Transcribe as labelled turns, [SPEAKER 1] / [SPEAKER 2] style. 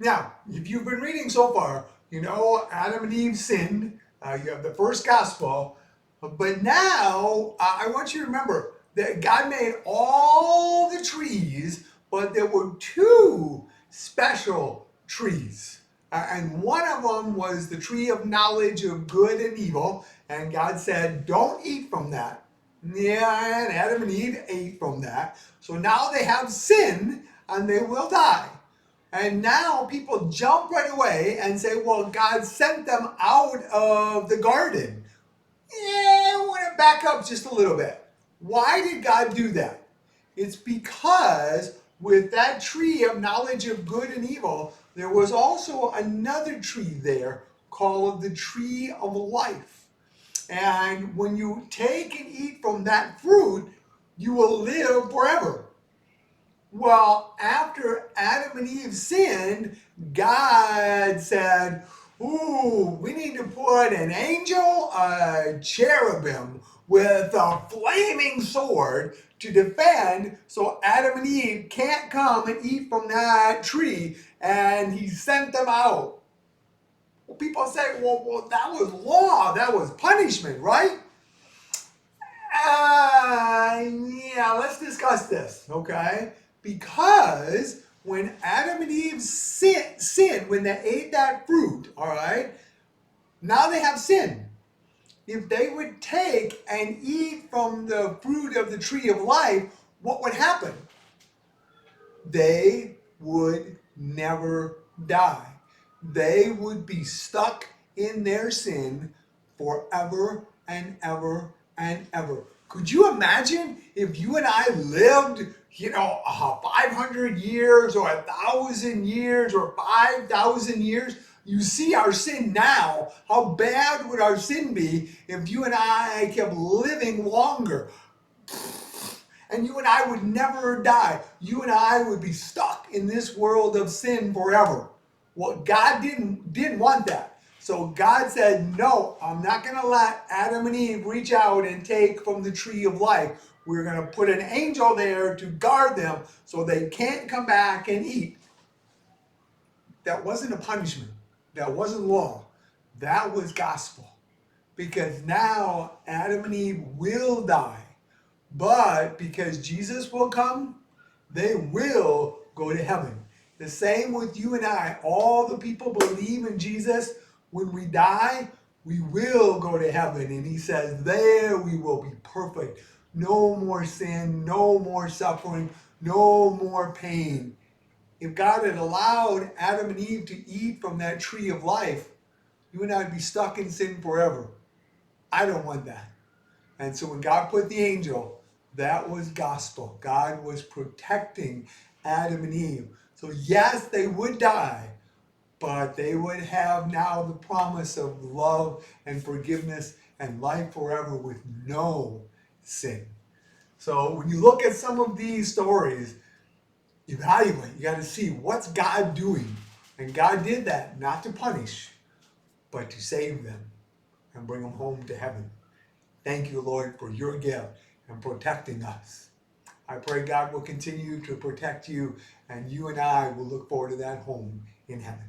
[SPEAKER 1] Now, if you've been reading so far, you know Adam and Eve sinned. You have the first gospel. But now, I want you to remember that God made all the trees, but there were two special trees. And one of them was the tree of knowledge of good and evil. And God said, don't eat from that. Yeah, and Adam and Eve ate from that. So now they have sin and they will die. And now people jump right away and say, well, God sent them out of the garden. Yeah, I want to back up just a little bit. Why did God do that? It's because with that tree of knowledge of good and evil, there was also another tree there called the tree of life. And when you take and eat from that fruit, you will live forever. Well, after Adam and Eve sinned, God said, ooh, we need to put an angel, a cherubim with a flaming sword to defend so Adam and Eve can't come and eat from that tree. And he sent them out. Well, people say, well, that was law, that was punishment, right? Yeah, let's discuss this, okay? Because when Adam and Eve sinned, when they ate that fruit, all right, now they have sin. If they would take and eat from the fruit of the tree of life, what would happen? They would never die. They would be stuck in their sin forever and ever and ever. Could you imagine if you and I lived, 500 years or 1,000 years or 5,000 years? You see our sin now. How bad would our sin be if you and I kept living longer? And you and I would never die. You and I would be stuck in this world of sin forever. Well, God didn't want that. So God said, no, I'm not going to let Adam and Eve reach out and take from the tree of life. We're going to put an angel there to guard them so they can't come back and eat. That wasn't a punishment. That wasn't law. That was gospel. Because now Adam and Eve will die. But because Jesus will come, they will go to heaven. The same with you and I. All the people believe in Jesus. When we die, we will go to heaven. And he says, there we will be perfect. No more sin, no more suffering, no more pain. If God had allowed Adam and Eve to eat from that tree of life, you and I would be stuck in sin forever. I don't want that. And so when God put the angel, that was gospel. God was protecting Adam and Eve. So yes, they would die, but they would have now the promise of love and forgiveness and life forever with no sin. So when you look at some of these stories, evaluate. You got to see what's God doing. And God did that not to punish, but to save them and bring them home to heaven. Thank you, Lord, for your gift and protecting us. I pray God will continue to protect you, and you and I will look forward to that home in heaven.